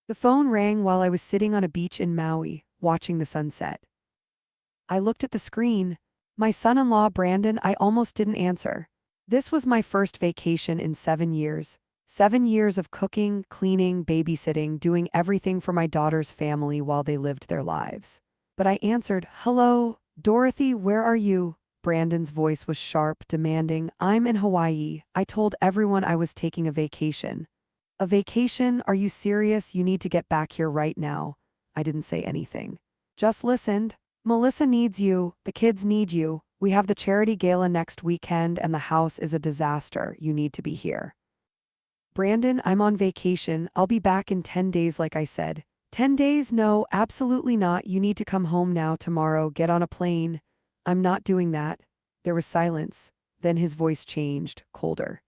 The phone rang while I was sitting on a beach in Maui, watching the sunset. I looked at the screen. My son-in-law, Brandon. I almost didn't answer. This was my first vacation in 7 years. 7 years of cooking, cleaning, babysitting, doing everything for my daughter's family while they lived their lives. But I answered, "Hello, Dorothy, where are you?" Brandon's voice was sharp, demanding. "I'm in Hawaii. I told everyone I was taking a vacation." "A vacation? Are you serious? You need to get back here right now." I didn't say anything. Just listened. "Melissa needs you. The kids need you. We have the charity gala next weekend and the house is a disaster. You need to be here." "Brandon, I'm on vacation. I'll be back in 10 days like I said." "10 days? No, absolutely not. You need to come home now, tomorrow. Get on a plane." "I'm not doing that." There was silence. Then his voice changed, colder.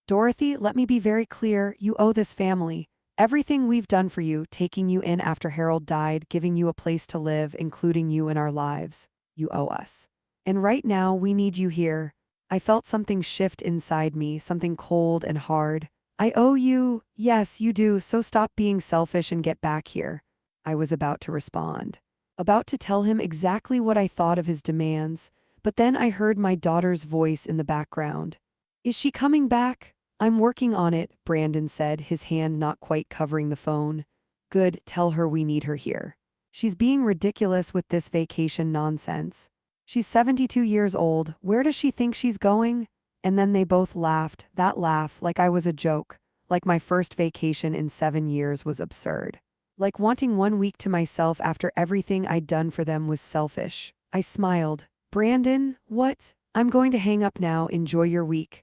"Dorothy, let me be very clear. You owe this family. Everything we've done for you, taking you in after Harold died, giving you a place to live, including you in our lives. You owe us. And right now, we need you here." I felt something shift inside me, something cold and hard. "I owe you?" "Yes, you do, so stop being selfish and get back here." I was about to respond. About to tell him exactly what I thought of his demands, but then I heard my daughter's voice in the background. "Is she coming back?" "I'm working on it," Brandon said, his hand not quite covering the phone. "Good, tell her we need her here. She's being ridiculous with this vacation nonsense. She's 72 years old. Where does she think she's going?" And then they both laughed, that laugh, like I was a joke, like my first vacation in 7 years was absurd. Like wanting 1 week to myself after everything I'd done for them was selfish. I smiled. "Brandon, what? I'm going to hang up now. Enjoy your week."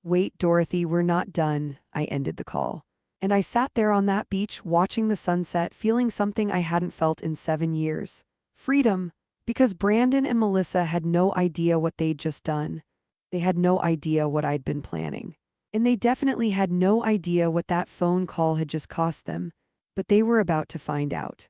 "Wait, Dorothy, we're not done." I ended the call. And I sat there on that beach watching the sunset, feeling something I hadn't felt in 7 years. Freedom. Because Brandon and Melissa had no idea what they'd just done. They had no idea what I'd been planning. And they definitely had no idea what that phone call had just cost them. But they were about to find out.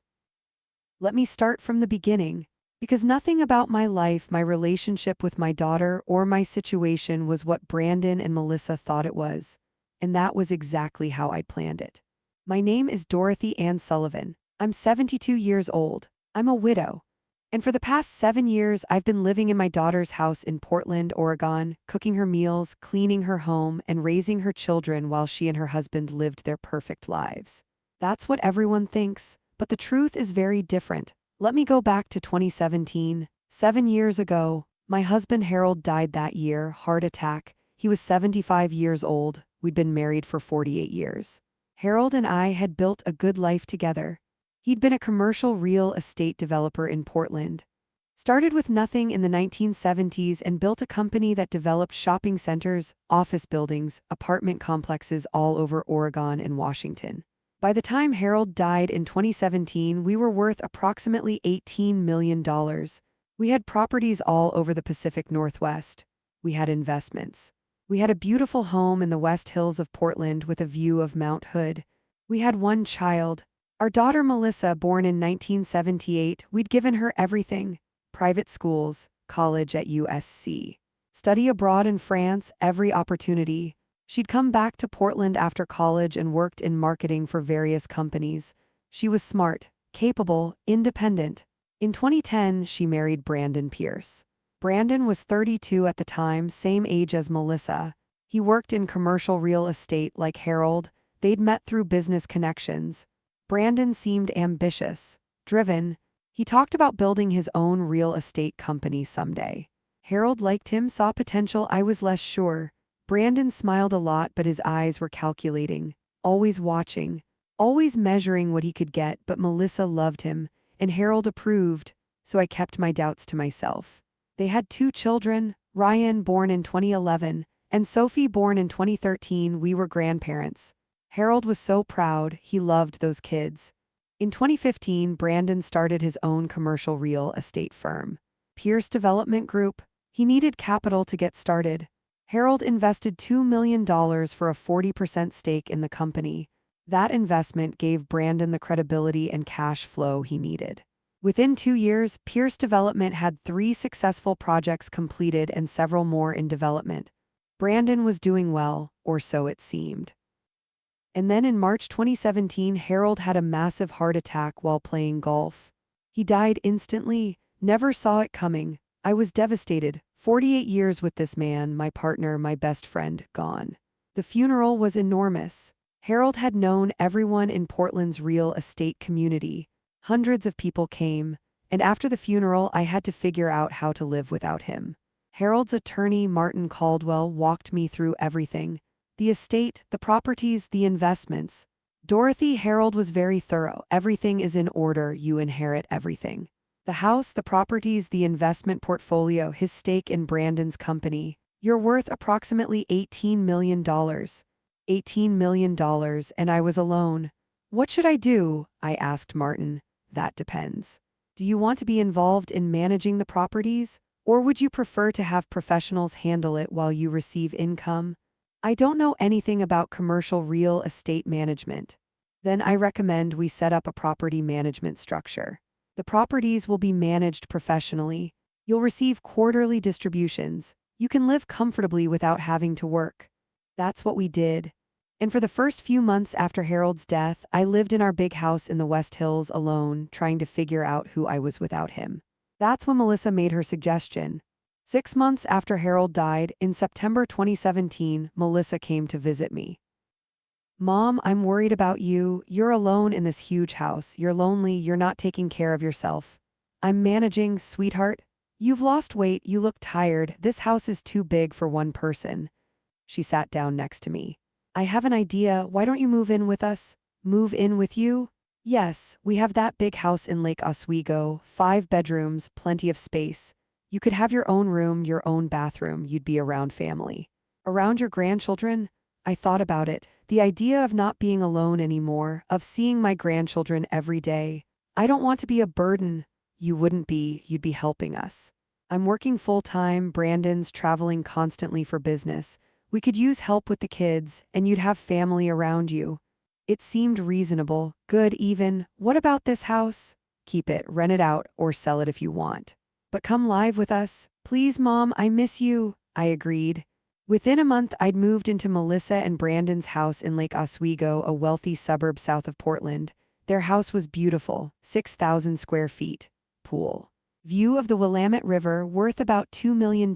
Let me start from the beginning. Because nothing about my life, my relationship with my daughter, or my situation was what Brandon and Melissa thought it was. And that was exactly how I'd planned it. My name is Dorothy Ann Sullivan. I'm 72 years old. I'm a widow. And for the past 7 years, I've been living in my daughter's house in Portland, Oregon, cooking her meals, cleaning her home, and raising her children while she and her husband lived their perfect lives. That's what everyone thinks, but the truth is very different. Let me go back to 2017. 7 years ago, my husband Harold died that year, heart attack. He was 75 years old. We'd been married for 48 years. Harold and I had built a good life together. He'd been a commercial real estate developer in Portland. Started with nothing in the 1970s and built a company that developed shopping centers, office buildings, apartment complexes all over Oregon and Washington. By the time Harold died in 2017, we were worth approximately $18 million. We had properties all over the Pacific Northwest. We had investments. We had a beautiful home in the West Hills of Portland with a view of Mount Hood. We had one child. Our daughter Melissa, born in 1978, we'd given her everything. Private schools, college at USC. Study abroad in France, every opportunity. She'd come back to Portland after college and worked in marketing for various companies. She was smart, capable, independent. In 2010, she married Brandon Pierce. Brandon was 32 at the time, same age as Melissa. He worked in commercial real estate like Harold. They'd met through business connections. Brandon seemed ambitious, driven. He talked about building his own real estate company someday. Harold liked him, saw potential. I was less sure. Brandon smiled a lot, but his eyes were calculating, always watching, always measuring what he could get, but Melissa loved him, and Harold approved, so I kept my doubts to myself. They had 2 children, Ryan, born in 2011, and Sophie, born in 2013. We were grandparents. Harold was so proud, he loved those kids. In 2015, Brandon started his own commercial real estate firm, Pierce Development Group. He needed capital to get started. Harold invested $2 million for a 40% stake in the company. That investment gave Brandon the credibility and cash flow he needed. Within 2 years, Pierce Development had 3 successful projects completed and several more in development. Brandon was doing well, or so it seemed. And then in March 2017, Harold had a massive heart attack while playing golf. He died instantly, never saw it coming. I was devastated. 48 years with this man, my partner, my best friend, gone. The funeral was enormous. Harold had known everyone in Portland's real estate community. Hundreds of people came, and after the funeral, I had to figure out how to live without him. Harold's attorney, Martin Caldwell, walked me through everything. The estate, the properties, the investments. Dorothy, Harold was very thorough. Everything is in order, you inherit everything. The house, the properties, the investment portfolio, his stake in Brandon's company. You're worth approximately $18 million. $18 million, and I was alone. What should I do? I asked Martin. That depends. Do you want to be involved in managing the properties, or would you prefer to have professionals handle it while you receive income? I don't know anything about commercial real estate management. Then I recommend we set up a property management structure. The properties will be managed professionally. You'll receive quarterly distributions. You can live comfortably without having to work. That's what we did. And for the first few months after Harold's death, I lived in our big house in the West Hills alone, trying to figure out who I was without him. That's when Melissa made her suggestion. 6 months after Harold died, in September 2017, Melissa came to visit me. Mom, I'm worried about you. You're alone in this huge house. You're lonely. You're not taking care of yourself. I'm managing, sweetheart. You've lost weight. You look tired. This house is too big for one person. She sat down next to me. I have an idea. Why don't you move in with us? Move in with you? Yes, we have that big house in Lake Oswego, 5 bedrooms, plenty of space. You could have your own room, your own bathroom. You'd be around family. Around your grandchildren? I thought about it. The idea of not being alone anymore, of seeing my grandchildren every day. I don't want to be a burden. You wouldn't be, you'd be helping us. I'm working full-time, Brandon's traveling constantly for business. We could use help with the kids, and you'd have family around you. It seemed reasonable, good even. What about this house? Keep it, rent it out, or sell it if you want. But come live with us. Please, Mom, I miss you. I agreed. Within a month, I'd moved into Melissa and Brandon's house in Lake Oswego, a wealthy suburb south of Portland. Their house was beautiful, 6,000 square feet. Pool. View of the Willamette River, worth about $2 million.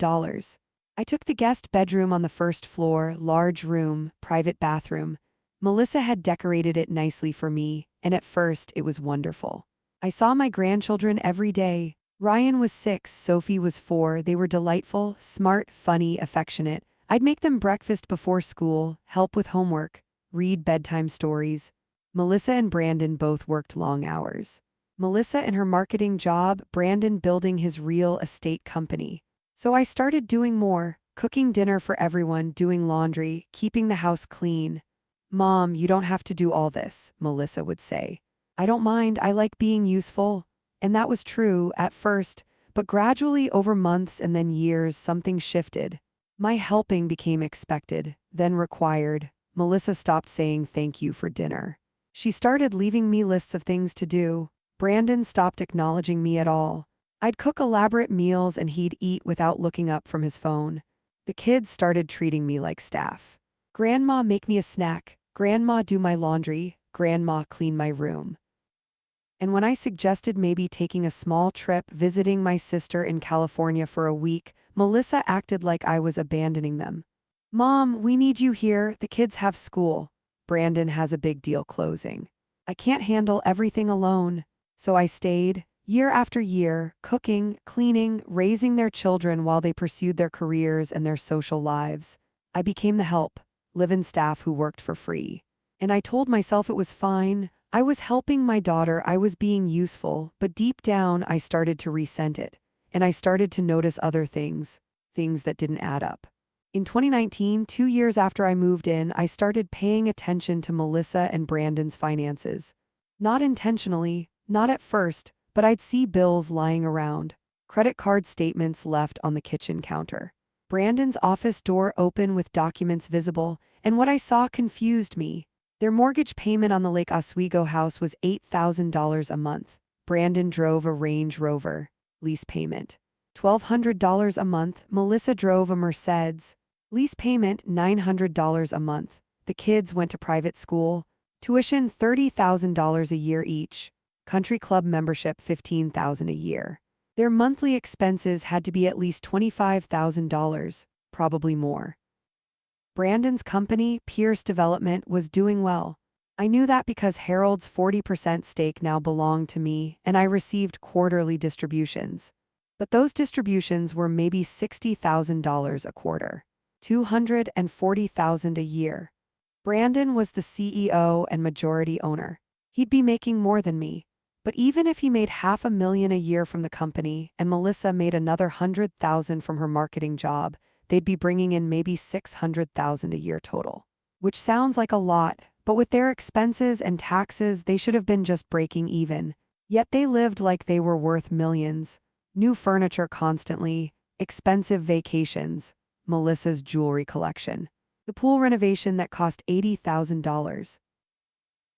I took the guest bedroom on the first floor, large room, private bathroom. Melissa had decorated it nicely for me, and at first it was wonderful. I saw my grandchildren every day. Ryan was 6, Sophie was 4. They were delightful, smart, funny, affectionate. I'd make them breakfast before school, help with homework, read bedtime stories. Melissa and Brandon both worked long hours. Melissa in her marketing job, Brandon building his real estate company. So I started doing more, cooking dinner for everyone, doing laundry, keeping the house clean. Mom, you don't have to do all this, Melissa would say. I don't mind, I like being useful. And that was true at first, but gradually over months and then years, something shifted. My helping became expected, then required. Melissa stopped saying thank you for dinner. She started leaving me lists of things to do. Brandon stopped acknowledging me at all. I'd cook elaborate meals and he'd eat without looking up from his phone. The kids started treating me like staff. Grandma, make me a snack. Grandma, do my laundry. Grandma, clean my room. And when I suggested maybe taking a small trip, visiting my sister in California for a week, Melissa acted like I was abandoning them. Mom, we need you here. The kids have school. Brandon has a big deal closing. I can't handle everything alone. So I stayed. Year after year, cooking, cleaning, raising their children while they pursued their careers and their social lives. I became the help, live-in staff who worked for free. And I told myself it was fine. I was helping my daughter, I was being useful, but deep down I started to resent it. And I started to notice other things that didn't add up. In 2019, 2 years after I moved in, I started paying attention to Melissa and Brandon's finances. Not intentionally, not at first, but I'd see bills lying around, credit card statements left on the kitchen counter, Brandon's office door open with documents visible, and what I saw confused me. Their mortgage payment on the Lake Oswego house was $8,000 a month. Brandon drove a Range Rover. Lease payment, $1,200 a month. Melissa drove a Mercedes. Lease payment, $900 a month. The kids went to private school, tuition $30,000 a year each, country club membership $15,000 a year. Their monthly expenses had to be at least $25,000, probably more. Brandon's company, Pierce Development, was doing well. I knew that because Harold's 40% stake now belonged to me, and I received quarterly distributions. But those distributions were maybe $60,000 a quarter, $240,000 a year. Brandon was the CEO and majority owner. He'd be making more than me. But even if he made $500,000 a year from the company and Melissa made another $100,000 from her marketing job, they'd be bringing in maybe $600,000 a year total. Which sounds like a lot, but with their expenses and taxes, they should have been just breaking even. Yet they lived like they were worth millions. New furniture constantly, expensive vacations, Melissa's jewelry collection, the pool renovation that cost $80,000.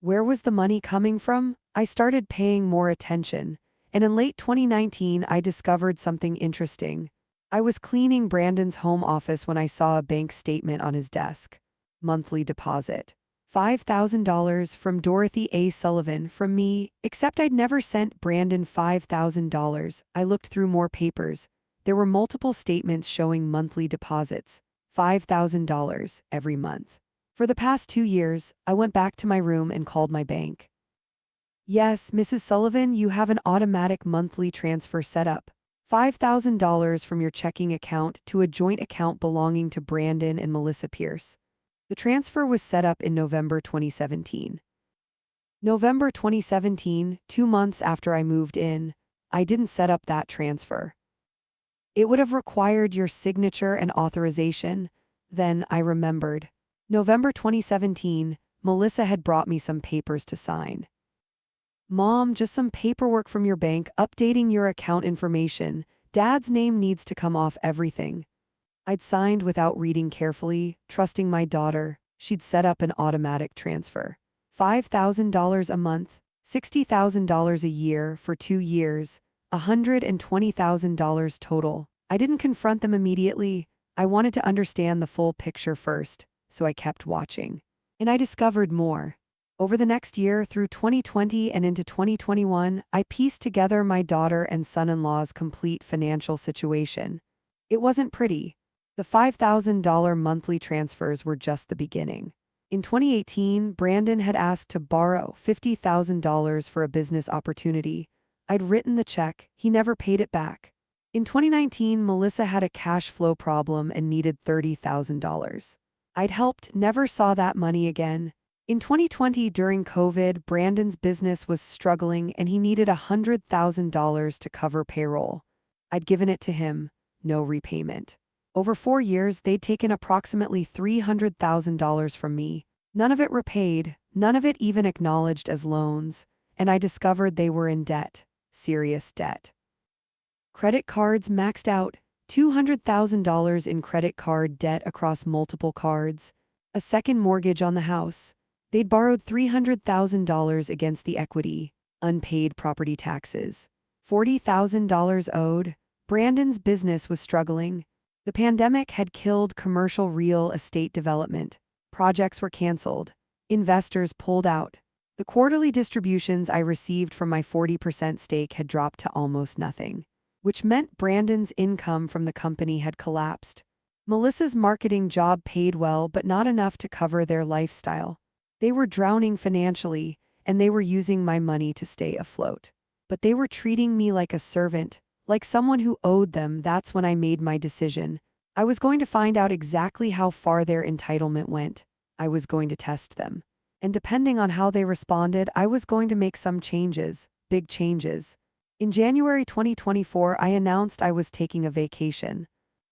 Where was the money coming from? I started paying more attention, and in late 2019 I discovered something interesting. I was cleaning Brandon's home office when I saw a bank statement on his desk. Monthly deposit. $5,000 from Dorothy A. Sullivan from me, except I'd never sent Brandon $5,000. I looked through more papers. There were multiple statements showing monthly deposits, $5,000 every month. For the past 2 years, I went back to my room and called my bank. Yes, Mrs. Sullivan, you have an automatic monthly transfer set up. $5,000 from your checking account to a joint account belonging to Brandon and Melissa Pierce. The transfer was set up in November 2017. November 2017, 2 months after I moved in, I didn't set up that transfer. It would have required your signature and authorization. Then I remembered. November 2017, Melissa had brought me some papers to sign. Mom, just some paperwork from your bank updating your account information. Dad's name needs to come off everything. I'd signed without reading carefully, trusting my daughter. She'd set up an automatic transfer. $5,000 a month, $60,000 a year for 2 years, $120,000 total. I didn't confront them immediately. I wanted to understand the full picture first, so I kept watching. And I discovered more. Over the next year, through 2020 and into 2021, I pieced together my daughter and son-in-law's complete financial situation. It wasn't pretty. The $5,000 monthly transfers were just the beginning. In 2018, Brandon had asked to borrow $50,000 for a business opportunity. I'd written the check, he never paid it back. In 2019, Melissa had a cash flow problem and needed $30,000. I'd helped, never saw that money again. In 2020, during COVID, Brandon's business was struggling and he needed $100,000 to cover payroll. I'd given it to him, no repayment. Over 4 years, they'd taken approximately $300,000 from me. None of it repaid, none of it even acknowledged as loans, and I discovered they were in debt, serious debt. Credit cards maxed out, $200,000 in credit card debt across multiple cards, a second mortgage on the house. They'd borrowed $300,000 against the equity, unpaid property taxes, $40,000 owed. Brandon's business was struggling. The pandemic had killed commercial real estate development. Projects were canceled. Investors pulled out. The quarterly distributions I received from my 40% stake had dropped to almost nothing, which meant Brandon's income from the company had collapsed. Melissa's marketing job paid well, but not enough to cover their lifestyle. They were drowning financially, and they were using my money to stay afloat. But they were treating me like a servant, like someone who owed them. That's when I made my decision. I was going to find out exactly how far their entitlement went. I was going to test them. And depending on how they responded, I was going to make some changes, big changes. In January 2024, I announced I was taking a vacation.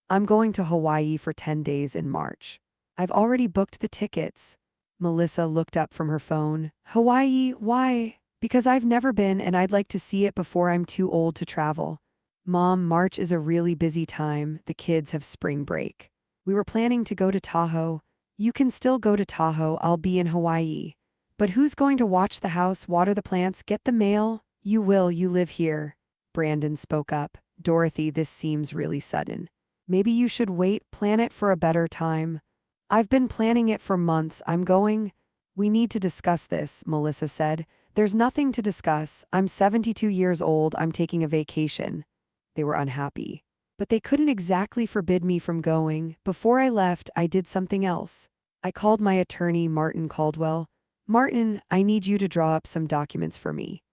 I'm going to Hawaii for 10 days in March. I've already booked the tickets. Melissa looked up from her phone. Hawaii, why? Because I've never been and I'd like to see it before I'm too old to travel. Mom, March is a really busy time. The kids have spring break. We were planning to go to Tahoe. You can still go to Tahoe. I'll be in Hawaii. But who's going to watch the house, water the plants, get the mail? You will, you live here. Brandon spoke up. Dorothy, this seems really sudden. Maybe you should wait, plan it for a better time. I've been planning it for months. I'm going. We need to discuss this, Melissa said. There's nothing to discuss. I'm 72 years old. I'm taking a vacation. They were unhappy. But they couldn't exactly forbid me from going. Before I left, I did something else. I called my attorney, Martin Caldwell. Martin, I need you to draw up some documents for me.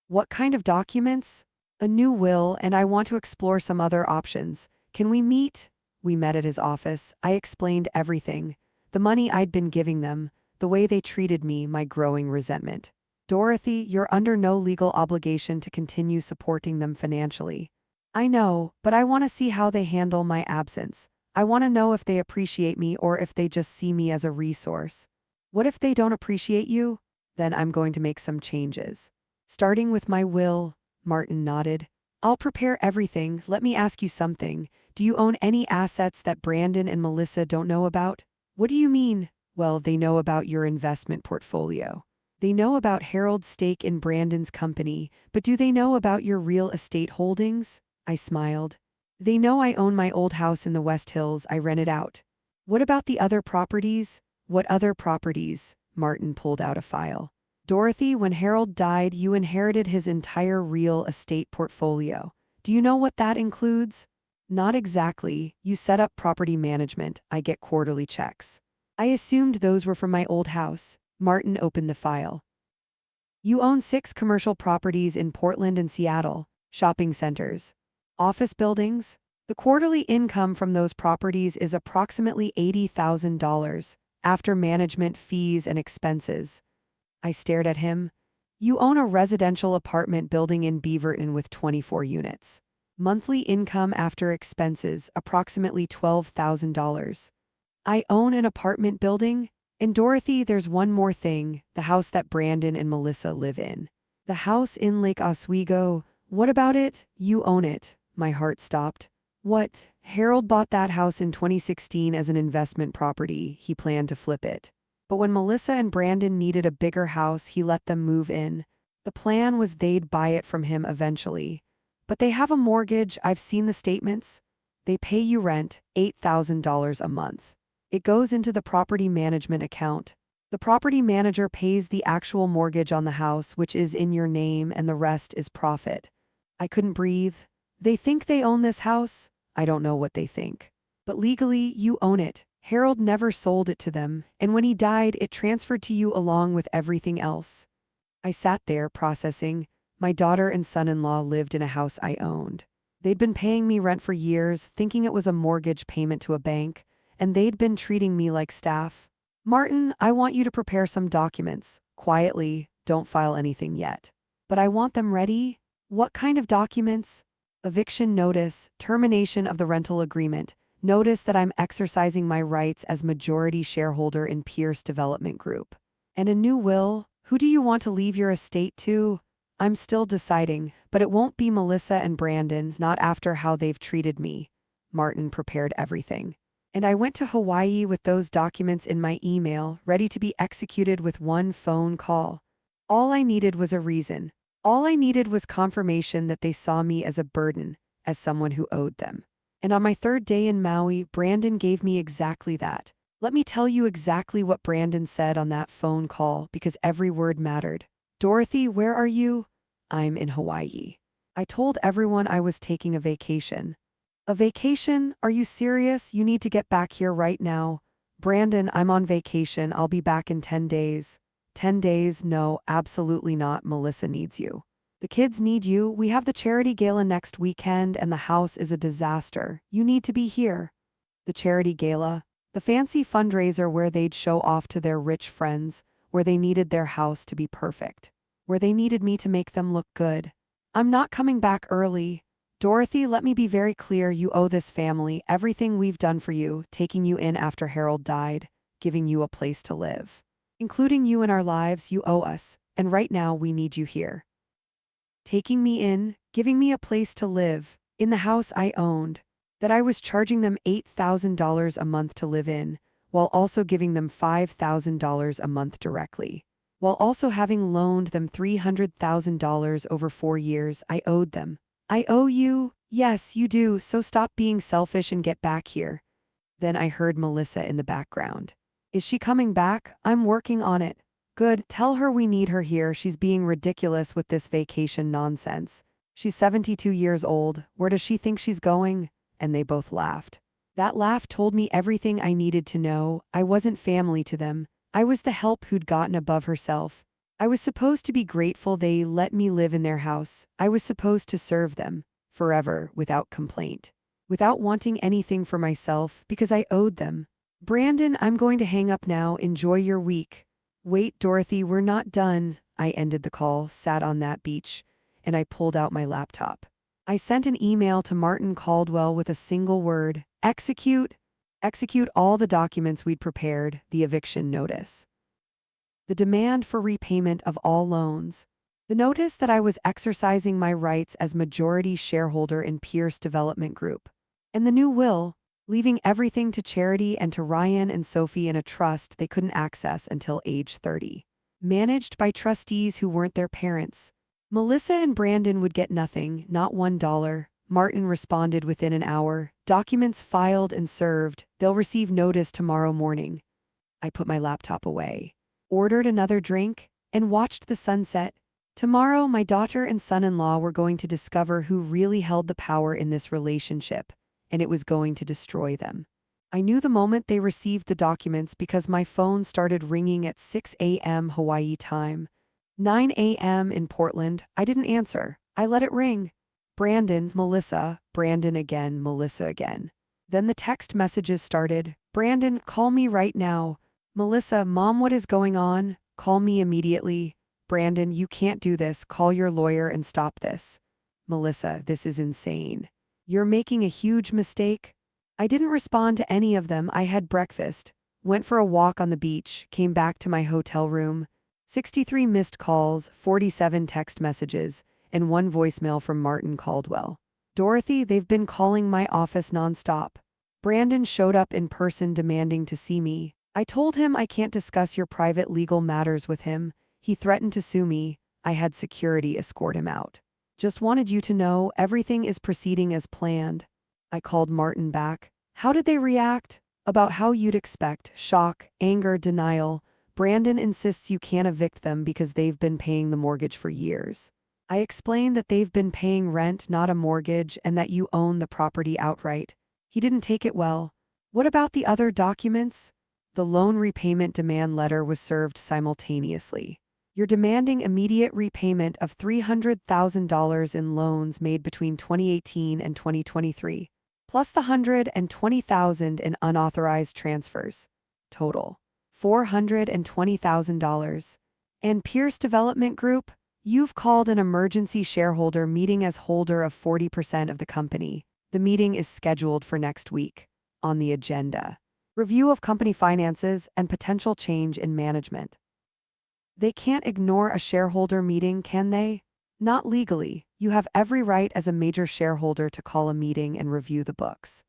What kind of documents? A new will, and I want to explore some other options. Can we meet? We met at his office. I explained everything. The money I'd been giving them, the way they treated me, my growing resentment. Dorothy, you're under no legal obligation to continue supporting them financially. I know, but I want to see how they handle my absence. I want to know if they appreciate me or if they just see me as a resource. What if they don't appreciate you? Then I'm going to make some changes. Starting with my will, Martin nodded. I'll prepare everything. Let me ask you something. Do you own any assets that Brandon and Melissa don't know about? What do you mean? Well, they know about your investment portfolio. They know about Harold's stake in Brandon's company, but do they know about your real estate holdings? I smiled. They know I own my old house in the West Hills I rented out. What about the other properties? What other properties? Martin pulled out a file. Dorothy, when Harold died, you inherited his entire real estate portfolio. Do you know what that includes? Not exactly. You set up property management. I get quarterly checks. I assumed those were from my old house. Martin opened the file. You own 6 commercial properties in Portland and Seattle, shopping centers, office buildings. The quarterly income from those properties is approximately $80,000 after management fees and expenses. I stared at him. You own a residential apartment building in Beaverton with 24 units. Monthly income after expenses, approximately $12,000. I own an apartment building. And Dorothy, there's one more thing, the house that Brandon and Melissa live in. The house in Lake Oswego. What about it? You own it. My heart stopped. What? Harold bought that house in 2016 as an investment property. He planned to flip it. But when Melissa and Brandon needed a bigger house, he let them move in. The plan was they'd buy it from him eventually. But they have a mortgage. I've seen the statements. They pay you rent, $8,000 a month. It goes into the property management account. The property manager pays the actual mortgage on the house, which is in your name, and the rest is profit. I couldn't breathe. They think they own this house? I don't know what they think. But legally, you own it. Harold never sold it to them, and when he died, it transferred to you along with everything else. I sat there processing. My daughter and son-in-law lived in a house I owned. They'd been paying me rent for years, thinking it was a mortgage payment to a bank, and they'd been treating me like staff. Martin, I want you to prepare some documents. Quietly, don't file anything yet. But I want them ready. What kind of documents? Eviction notice, termination of the rental agreement, notice that I'm exercising my rights as majority shareholder in Pierce Development Group. And a new will? Who do you want to leave your estate to? I'm still deciding, but it won't be Melissa and Brandon's, not after how they've treated me. Martin prepared everything. And I went to Hawaii with those documents in my email, ready to be executed with one phone call. All I needed was a reason. All I needed was confirmation that they saw me as a burden, as someone who owed them. And on my 3rd day in Maui, Brandon gave me exactly that. Let me tell you exactly what Brandon said on that phone call, because every word mattered. Dorothy, where are you? I'm in Hawaii. I told everyone I was taking a vacation. A vacation? Are you serious? You need to get back here right now. Brandon, I'm on vacation. I'll be back in 10 days. 10 days? No, absolutely not. Melissa needs you. The kids need you. We have the charity gala next weekend and the house is a disaster. You need to be here. The charity gala? The fancy fundraiser where they'd show off to their rich friends, where they needed their house to be perfect, where they needed me to make them look good. I'm not coming back early. Dorothy, let me be very clear. You owe this family everything we've done for you, taking you in after Harold died, giving you a place to live. Including you in our lives, you owe us, and right now we need you here. Taking me in, giving me a place to live, in the house I owned, that I was charging them $8,000 a month to live in, while also giving them $5,000 a month directly. While also having loaned them $300,000 over 4 years, I owed them. I owe you? Yes, you do, so stop being selfish and get back here. Then I heard Melissa in the background. Is she coming back? I'm working on it. Good, tell her we need her here. She's being ridiculous with this vacation nonsense. She's 72 years old. Where does she think she's going? And they both laughed. That laugh told me everything I needed to know. I wasn't family to them. I was the help who'd gotten above herself. I was supposed to be grateful they let me live in their house. I was supposed to serve them, forever, without complaint. Without wanting anything for myself, because I owed them. Brandon, I'm going to hang up now. Enjoy your week. Wait, Dorothy, we're not done. I ended the call, sat on that beach, and I pulled out my laptop. I sent an email to Martin Caldwell with a single word: execute. Execute all the documents we'd prepared, the eviction notice, the demand for repayment of all loans, the notice that I was exercising my rights as majority shareholder in Pierce Development Group, and the new will, leaving everything to charity and to Ryan and Sophie in a trust they couldn't access until age 30. Managed by trustees who weren't their parents. Melissa and Brandon would get nothing, not $1. Martin responded within an hour. Documents filed and served. They'll receive notice tomorrow morning. I put my laptop away, ordered another drink, and watched the sunset. Tomorrow, my daughter and son-in-law were going to discover who really held the power in this relationship, and it was going to destroy them. I knew the moment they received the documents because my phone started ringing at 6 a.m. Hawaii time. 9 a.m. in Portland. I didn't answer. I let it ring. Brandon, Melissa, Brandon again, Melissa again. Then the text messages started. Brandon, call me right now. Melissa, Mom, what is going on? Call me immediately. Brandon, you can't do this. Call your lawyer and stop this. Melissa, this is insane. You're making a huge mistake. I didn't respond to any of them. I had breakfast, went for a walk on the beach, came back to my hotel room. 63 missed calls, 47 text messages, and 1 voicemail from Martin Caldwell. Dorothy, they've been calling my office nonstop. Brandon showed up in person demanding to see me. I told him I can't discuss your private legal matters with him. He threatened to sue me. I had security escort him out. Just wanted you to know everything is proceeding as planned. I called Martin back. How did they react? About how you'd expect. Shock, anger, denial. Brandon insists you can't evict them because they've been paying the mortgage for years. I explained that they've been paying rent, not a mortgage, and that you own the property outright. He didn't take it well. What about the other documents? The loan repayment demand letter was served simultaneously. You're demanding immediate repayment of $300,000 in loans made between 2018 and 2023, plus the $120,000 in unauthorized transfers. Total $420,000. And Pierce Development Group, you've called an emergency shareholder meeting as holder of 40% of the company. The meeting is scheduled for next week. On the agenda, review of company finances and potential change in management. They can't ignore a shareholder meeting, can they? Not legally. You have every right as a major shareholder to call a meeting and review the books.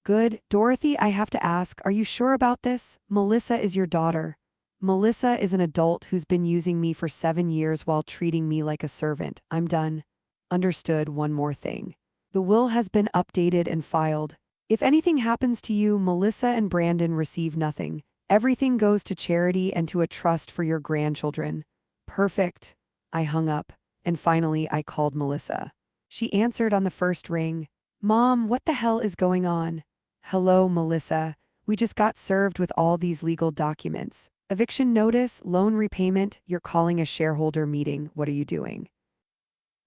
Good. Dorothy, I have to ask, are you sure about this? Melissa is your daughter. Melissa is an adult who's been using me for 7 years while treating me like a servant. I'm done. Understood. One more thing. The will has been updated and filed. If anything happens to you, Melissa and Brandon receive nothing. Everything goes to charity and to a trust for your grandchildren. Perfect. I hung up, and finally I called Melissa. She answered on the first ring. Mom, what the hell is going on? Hello, Melissa. We just got served with all these legal documents. Eviction notice, loan repayment, you're calling a shareholder meeting. What are you doing?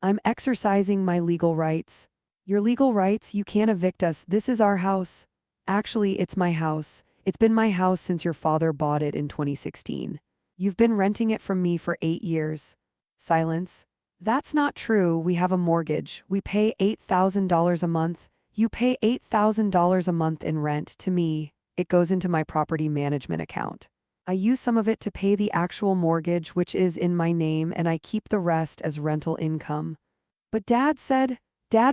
I'm exercising my legal rights. Your legal rights? You can't evict us. This is our house. Actually, it's my house. It's been my house since your father bought it in 2016. You've been renting it from me for 8 years. Silence. That's not true. We have a mortgage. We pay $8,000 a month. You pay $8,000 a month in rent to me. It goes into my property management account. I use some of it to pay the actual mortgage, which is in my name, and I keep the rest as rental income. But Dad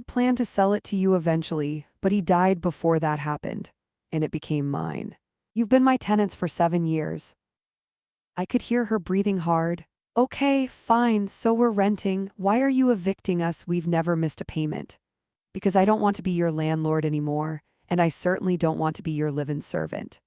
planned to sell it to you eventually, but he died before that happened, and it became mine. You've been my tenants for 7 years. I could hear her breathing hard. Okay, fine, so we're renting. Why are you evicting us? We've never missed a payment. Because I don't want to be your landlord anymore, and I certainly don't want to be your live-in servant.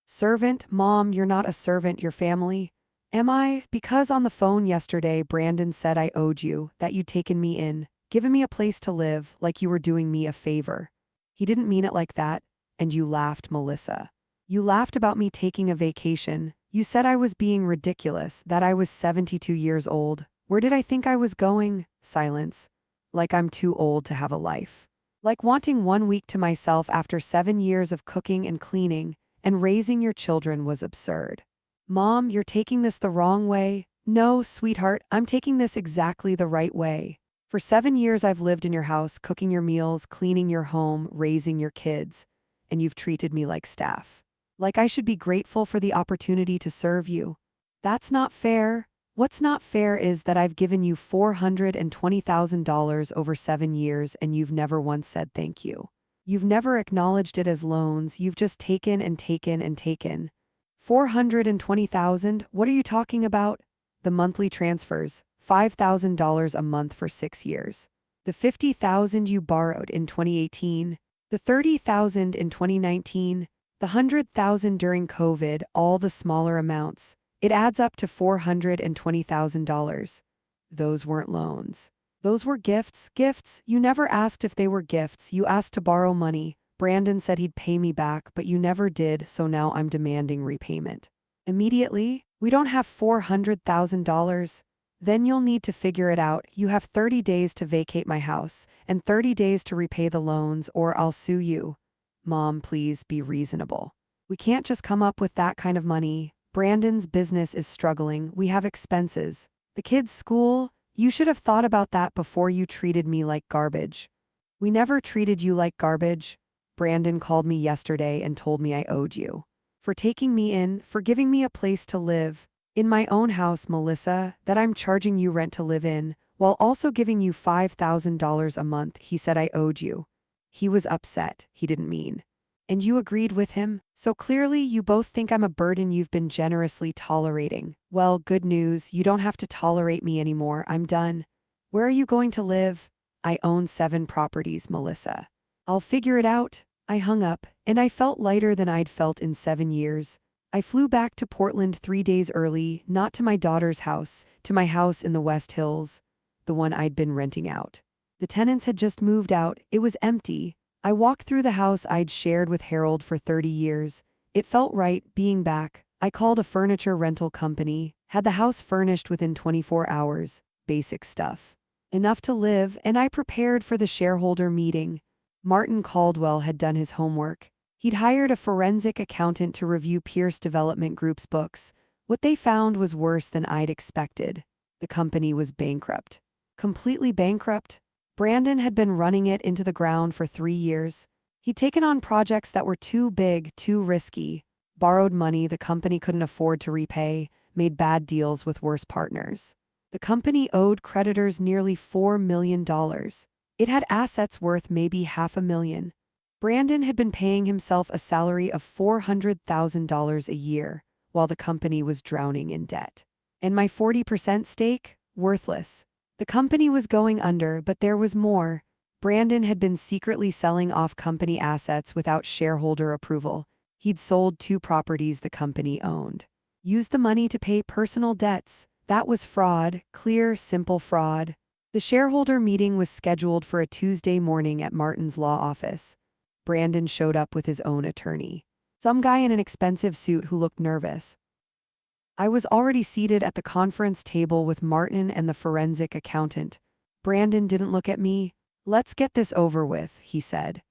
Servant? Mom, you're not a servant, you're family. Am I? Because on the phone yesterday, Brandon said I owed you, that you'd taken me in, given me a place to live, like you were doing me a favor. He didn't mean it like that, and you laughed, Melissa. You laughed about me taking a vacation. You said I was being ridiculous, that I was 72 years old. Where did I think I was going? Silence. Like I'm too old to have a life. Like wanting 1 week to myself after 7 years of cooking and cleaning and raising your children was absurd. Mom, you're taking this the wrong way. No, sweetheart, I'm taking this exactly the right way. For 7 years I've lived in your house, cooking your meals, cleaning your home, raising your kids, and you've treated me like staff. Like I should be grateful for the opportunity to serve you. That's not fair. What's not fair is that I've given you $420,000 over 7 years and you've never once said thank you. You've never acknowledged it as loans, you've just taken and taken and taken. 420,000? What are you talking about? The monthly transfers, $5,000 a month for 6 years. The 50,000 you borrowed in 2018, the 30,000 in 2019, the 100,000 during COVID, all the smaller amounts. It adds up to $420,000. Those weren't loans. Those were gifts. Gifts. You never asked if they were gifts. You asked to borrow money. Brandon said he'd pay me back, but you never did, so now I'm demanding repayment. Immediately? We don't have $400,000. Then you'll need to figure it out. You have 30 days to vacate my house, and 30 days to repay the loans, or I'll sue you. Mom, please be reasonable. We can't just come up with that kind of money. Brandon's business is struggling. We have expenses. The kids' school. You should have thought about that before you treated me like garbage. We never treated you like garbage. Brandon called me yesterday and told me I owed you. For taking me in, for giving me a place to live. In my own house, Melissa, that I'm charging you rent to live in, while also giving you $5,000 a month. He said I owed you. He was upset. He didn't mean. And you agreed with him? So clearly you both think I'm a burden you've been generously tolerating. Well, good news, you don't have to tolerate me anymore. I'm done. Where are you going to live? I own 7 properties, Melissa. I'll figure it out. I hung up, and I felt lighter than I'd felt in 7 years. I flew back to Portland 3 days early, not to my daughter's house, to my house in the West Hills, the one I'd been renting out. The tenants had just moved out. It was empty. I walked through the house I'd shared with Harold for 30 years. It felt right, being back. I called a furniture rental company, had the house furnished within 24 hours. Basic stuff. Enough to live, and I prepared for the shareholder meeting. Martin Caldwell had done his homework. He'd hired a forensic accountant to review Pierce Development Group's books. What they found was worse than I'd expected. The company was bankrupt. Completely bankrupt. Brandon had been running it into the ground for 3 years. He'd taken on projects that were too big, too risky, borrowed money the company couldn't afford to repay, made bad deals with worse partners. The company owed creditors nearly $4 million. It had assets worth maybe $500,000. Brandon had been paying himself a salary of $400,000 a year, while the company was drowning in debt. And my 40% stake? Worthless. The company was going under, but there was more. Brandon had been secretly selling off company assets without shareholder approval. He'd sold 2 properties the company owned. Used the money to pay personal debts. That was fraud, clear, simple fraud. The shareholder meeting was scheduled for a Tuesday morning at Martin's law office. Brandon showed up with his own attorney. Some guy in an expensive suit who looked nervous. I was already seated at the conference table with Martin and the forensic accountant. Brandon didn't look at me. Let's get this over with, he said.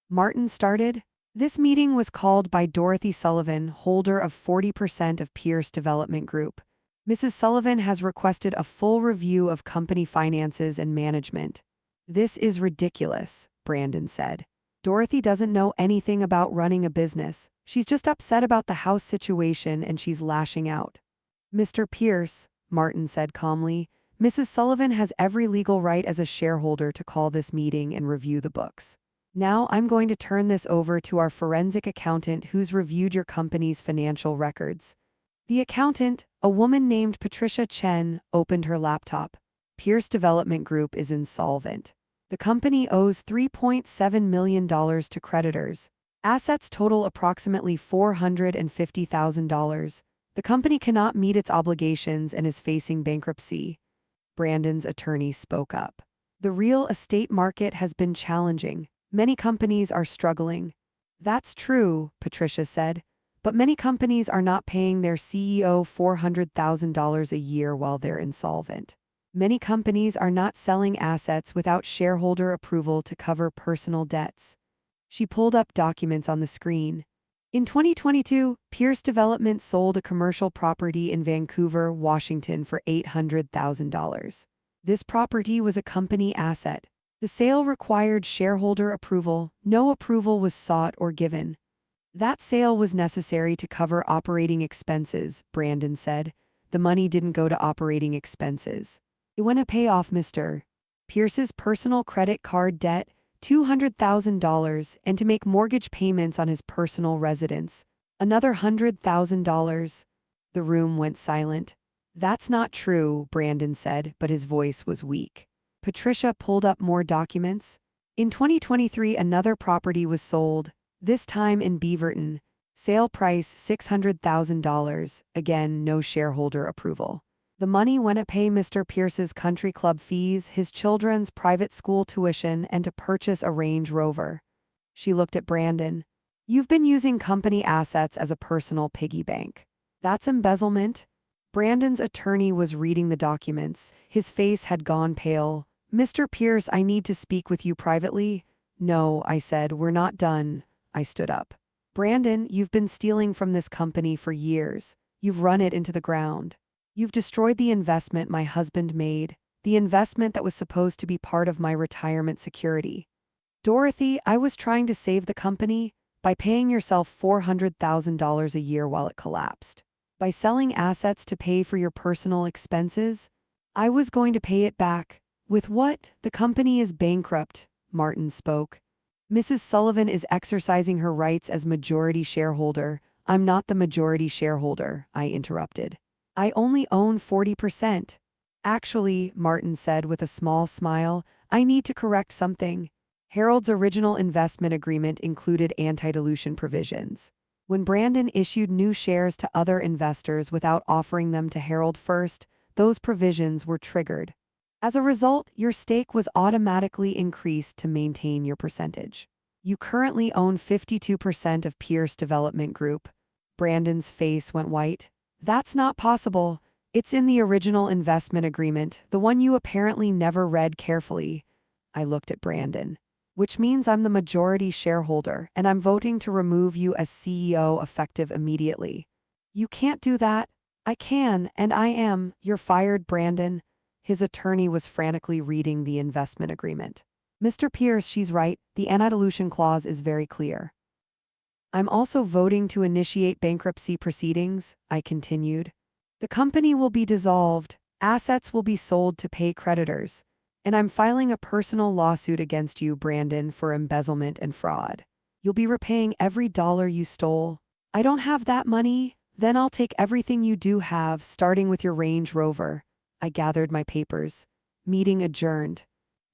Martin started. This meeting was called by Dorothy Sullivan, holder of 40% of Pierce Development Group. Mrs. Sullivan has requested a full review of company finances and management. This is ridiculous, Brandon said. Dorothy doesn't know anything about running a business. She's just upset about the house situation and she's lashing out. Mr. Pierce, Martin said calmly, Mrs. Sullivan has every legal right as a shareholder to call this meeting and review the books. Now I'm going to turn this over to our forensic accountant who's reviewed your company's financial records. The accountant, a woman named Patricia Chen, opened her laptop. Pierce Development Group is insolvent. The company owes $3.7 million to creditors. Assets total approximately $450,000. The company cannot meet its obligations and is facing bankruptcy. Brandon's attorney spoke up. The real estate market has been challenging. Many companies are struggling. That's true, Patricia said. But many companies are not paying their CEO $400,000 a year while they're insolvent. Many companies are not selling assets without shareholder approval to cover personal debts. She pulled up documents on the screen. In 2022, Pierce Development sold a commercial property in Vancouver, Washington for $800,000. This property was a company asset. The sale required shareholder approval. No approval was sought or given. That sale was necessary to cover operating expenses, Brandon said. The money didn't go to operating expenses. It went to pay off Mr. Pierce's personal credit card debt, $200,000, and to make mortgage payments on his personal residence, another $100,000. The room went silent. That's not true, Brandon said, but his voice was weak. Patricia pulled up more documents. In 2023, another property was sold, this time in Beaverton. Sale price $600,000. Again, no shareholder approval. The money went to pay Mr. Pierce's country club fees, his children's private school tuition, and to purchase a Range Rover. She looked at Brandon. You've been using company assets as a personal piggy bank. That's embezzlement. Brandon's attorney was reading the documents. His face had gone pale. Mr. Pierce, I need to speak with you privately. No, I said, we're not done. I stood up. Brandon, you've been stealing from this company for years. You've run it into the ground. You've destroyed the investment my husband made, the investment that was supposed to be part of my retirement security. Dorothy, I was trying to save the company by paying yourself $400,000 a year while it collapsed. By selling assets to pay for your personal expenses, I was going to pay it back. With what? The company is bankrupt, Martin spoke. Mrs. Sullivan is exercising her rights as majority shareholder. I'm not the majority shareholder, I interrupted. I only own 40%. Actually, Martin said with a small smile, I need to correct something. Harold's original investment agreement included anti-dilution provisions. When Brandon issued new shares to other investors without offering them to Harold first, those provisions were triggered. As a result, your stake was automatically increased to maintain your percentage. You currently own 52% of Pierce Development Group. Brandon's face went white. That's not possible. It's in the original investment agreement, the one you apparently never read carefully. I looked at Brandon. Which means I'm the majority shareholder, and I'm voting to remove you as CEO effective immediately. You can't do that. I can, and I am. You're fired, Brandon. His attorney was frantically reading the investment agreement. Mr. Pierce, she's right. The anti-dilution clause is very clear. I'm also voting to initiate bankruptcy proceedings, I continued. The company will be dissolved, assets will be sold to pay creditors, and I'm filing a personal lawsuit against you, Brandon, for embezzlement and fraud. You'll be repaying every dollar you stole. I don't have that money. Then I'll take everything you do have, starting with your Range Rover. I gathered my papers. Meeting adjourned.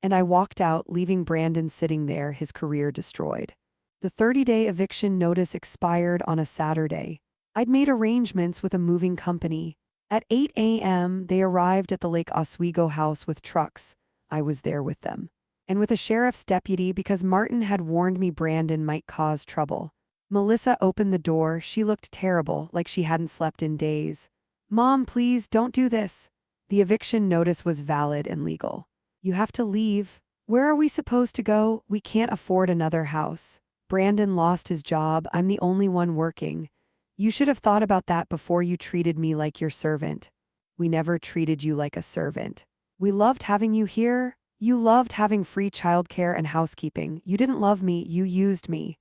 And I walked out, leaving Brandon sitting there, his career destroyed. The 30-day eviction notice expired on a Saturday. I'd made arrangements with a moving company. At 8 a.m., they arrived at the Lake Oswego house with trucks. I was there with them. And with a sheriff's deputy because Martin had warned me Brandon might cause trouble. Melissa opened the door. She looked terrible, like she hadn't slept in days. Mom, please don't do this. The eviction notice was valid and legal. You have to leave. Where are we supposed to go? We can't afford another house. Brandon lost his job. I'm the only one working. You should have thought about that before you treated me like your servant. We never treated you like a servant. We loved having you here. You loved having free childcare and housekeeping. You didn't love me. You used me.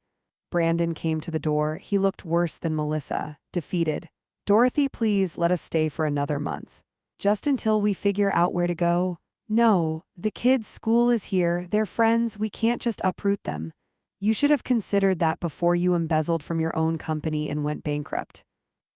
Brandon came to the door. He looked worse than Melissa, defeated. Dorothy, please let us stay for another month. Just until we figure out where to go. No, the kids' school is here. They're friends. We can't just uproot them. You should have considered that before you embezzled from your own company and went bankrupt.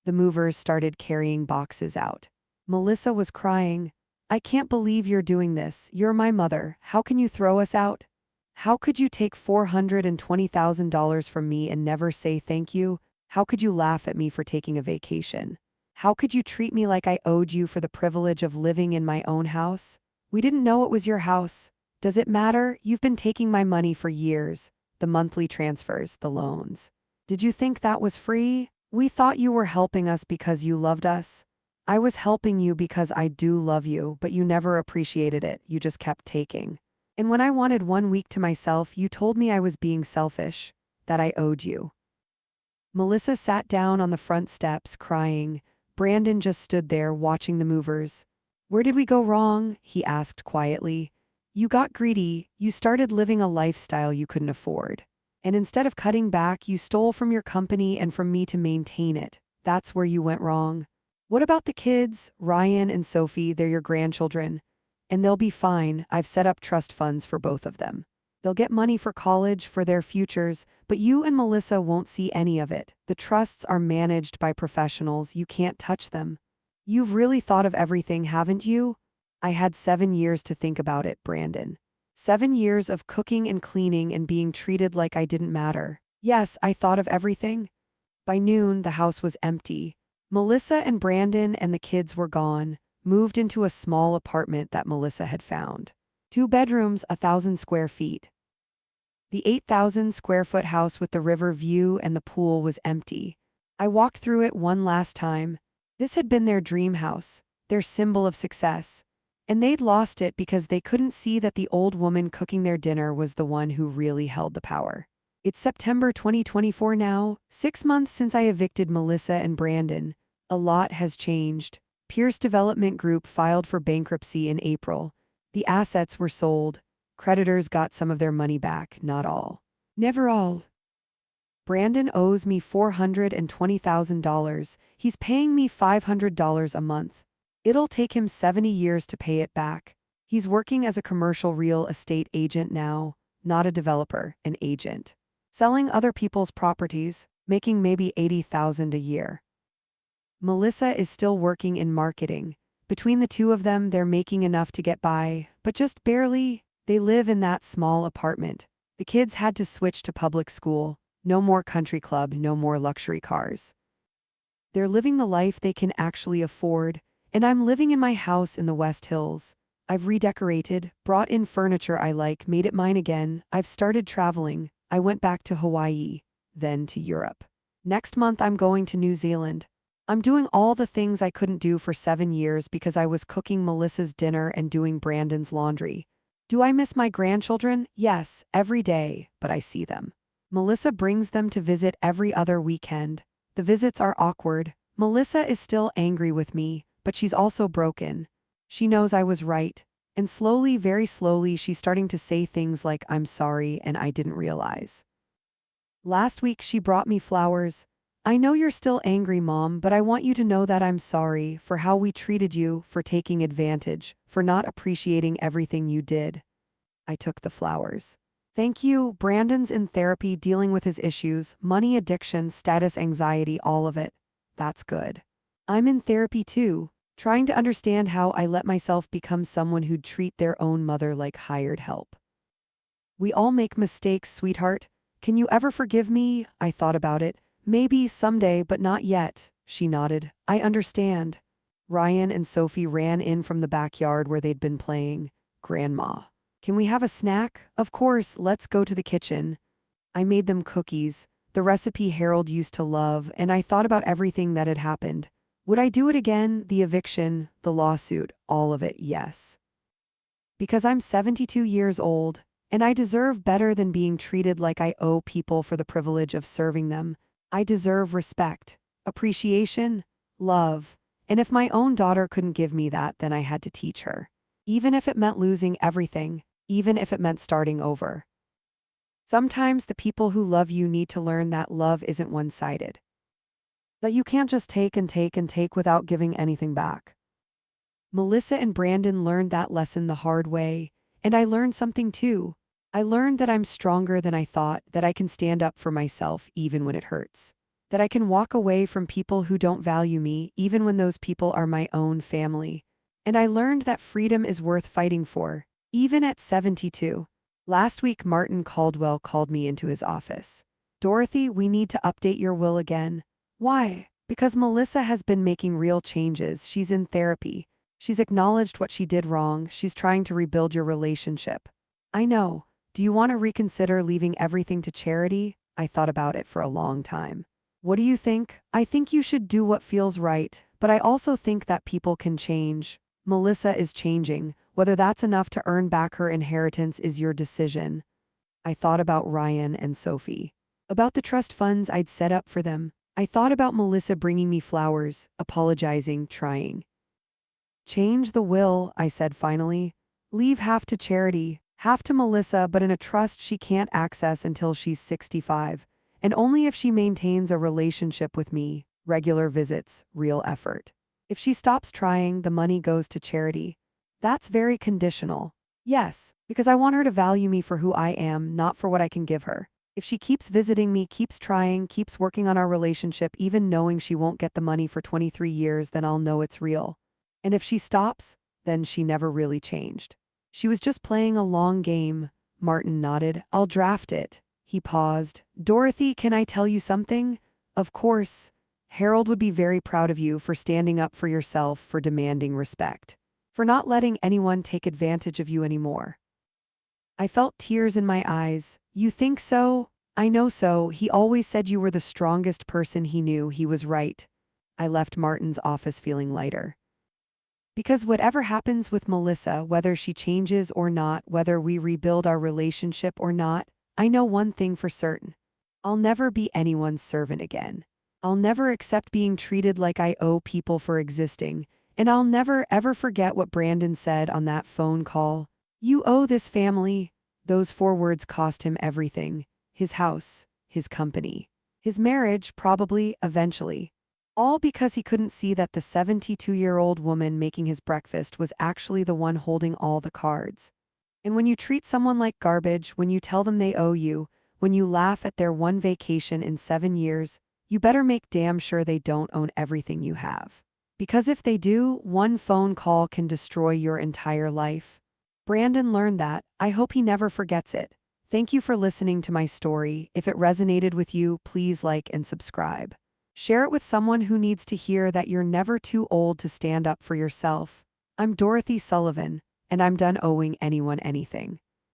The movers started carrying boxes out. Melissa was crying. I can't believe you're doing this. You're my mother. How can you throw us out? How could you take $420,000 from me and never say thank you? How could you laugh at me for taking a vacation? How could you treat me like I owed you for the privilege of living in my own house? We didn't know it was your house. Does it matter? You've been taking my money for years. The monthly transfers, the loans. Did you think that was free? We thought you were helping us because you loved us. I was helping you because I do love you, but you never appreciated it. You just kept taking. And when I wanted 1 week to myself, you told me I was being selfish, that I owed you. Melissa sat down on the front steps, crying. Brandon just stood there watching the movers. Where did we go wrong? He asked quietly. You got greedy. You started living a lifestyle you couldn't afford. And instead of cutting back, you stole from your company and from me to maintain it. That's where you went wrong. What about the kids? Ryan and Sophie, they're your grandchildren. And they'll be fine. I've set up trust funds for both of them. They'll get money for college, for their futures, but you and Melissa won't see any of it. The trusts are managed by professionals. You can't touch them. You've really thought of everything, haven't you? I had 7 years to think about it, Brandon. 7 years of cooking and cleaning and being treated like I didn't matter. Yes, I thought of everything. By noon, the house was empty. Melissa and Brandon and the kids were gone, moved into a small apartment that Melissa had found. 2 bedrooms, 1,000 square feet. The 8,000 square foot house with the river view and the pool was empty. I walked through it one last time. This had been their dream house, their symbol of success. And they'd lost it because they couldn't see that the old woman cooking their dinner was the one who really held the power. It's September 2024 now, 6 months since I evicted Melissa and Brandon. A lot has changed. Pierce Development Group filed for bankruptcy in April. The assets were sold. Creditors got some of their money back, not all. Never all. Brandon owes me $420,000. He's paying me $500 a month. It'll take him 70 years to pay it back. He's working as a commercial real estate agent now, not a developer, an agent. Selling other people's properties, making maybe $80,000 a year. Melissa is still working in marketing. Between the two of them, they're making enough to get by, but just barely. They live in that small apartment. The kids had to switch to public school. No more country club, no more luxury cars. They're living the life they can actually afford, and I'm living in my house in the West Hills. I've redecorated, brought in furniture I like, made it mine again. I've started traveling. I went back to Hawaii, then to Europe. Next month I'm going to New Zealand. I'm doing all the things I couldn't do for 7 years because I was cooking Melissa's dinner and doing Brandon's laundry. Do I miss my grandchildren? Yes, every day, but I see them. Melissa brings them to visit every other weekend. The visits are awkward. Melissa is still angry with me, but she's also broken. She knows I was right. And slowly, very slowly, she's starting to say things like, I'm sorry and I didn't realize. Last week she brought me flowers. I know you're still angry, Mom, but I want you to know that I'm sorry for how we treated you, for taking advantage, for not appreciating everything you did. I took the flowers. Thank you. Brandon's in therapy dealing with his issues, money addiction, status anxiety, all of it. That's good. I'm in therapy too, trying to understand how I let myself become someone who'd treat their own mother like hired help. We all make mistakes, sweetheart. Can you ever forgive me? I thought about it. Maybe someday, but not yet. She nodded. I understand. Ryan and Sophie ran in from the backyard where they'd been playing. Grandma. Can we have a snack? Of course, let's go to the kitchen. I made them cookies, the recipe Harold used to love, and I thought about everything that had happened. Would I do it again? The eviction, the lawsuit, all of it, yes. Because I'm 72 years old, and I deserve better than being treated like I owe people for the privilege of serving them. I deserve respect, appreciation, love, and if my own daughter couldn't give me that, then I had to teach her. Even if it meant losing everything, even if it meant starting over. Sometimes the people who love you need to learn that love isn't one-sided. That you can't just take and take and take without giving anything back. Melissa and Brandon learned that lesson the hard way, and I learned something too. I learned that I'm stronger than I thought, that I can stand up for myself even when it hurts. That I can walk away from people who don't value me even when those people are my own family. And I learned that freedom is worth fighting for, even at 72. Last week, Martin Caldwell called me into his office. Dorothy, we need to update your will again. Why? Because Melissa has been making real changes. She's in therapy. She's acknowledged what she did wrong. She's trying to rebuild your relationship. I know. Do you want to reconsider leaving everything to charity? I thought about it for a long time. What do you think? I think you should do what feels right, but I also think that people can change. Melissa is changing. Whether that's enough to earn back her inheritance is your decision. I thought about Ryan and Sophie. About the trust funds I'd set up for them. I thought about Melissa bringing me flowers, apologizing, trying. Change the will, I said finally. Leave half to charity, half to Melissa, but in a trust she can't access until she's 65. And only if she maintains a relationship with me, regular visits, real effort. If she stops trying, the money goes to charity. That's very conditional. Yes, because I want her to value me for who I am, not for what I can give her. If she keeps visiting me, keeps trying, keeps working on our relationship, even knowing she won't get the money for 23 years, then I'll know it's real. And if she stops, then she never really changed. She was just playing a long game. Martin nodded. I'll draft it. He paused. Dorothy, can I tell you something? Of course. Harold would be very proud of you for standing up for yourself, for demanding respect, for not letting anyone take advantage of you anymore. I felt tears in my eyes. You think so? I know so. He always said you were the strongest person he knew. He was right. I left Martin's office feeling lighter. Because whatever happens with Melissa, whether she changes or not, whether we rebuild our relationship or not, I know one thing for certain. I'll never be anyone's servant again. I'll never accept being treated like I owe people for existing, and I'll never ever forget what Brandon said on that phone call. You owe this family. Those 4 words cost him everything. His house, his company, his marriage, probably, eventually. All because he couldn't see that the 72-year-old woman making his breakfast was actually the one holding all the cards. And when you treat someone like garbage, when you tell them they owe you, when you laugh at their one vacation in 7 years, you better make damn sure they don't own everything you have. Because if they do, one phone call can destroy your entire life. Brandon learned that. I hope he never forgets it. Thank you for listening to my story. If it resonated with you, please like and subscribe. Share it with someone who needs to hear that you're never too old to stand up for yourself. I'm Dorothy Sullivan, and I'm done owing anyone anything.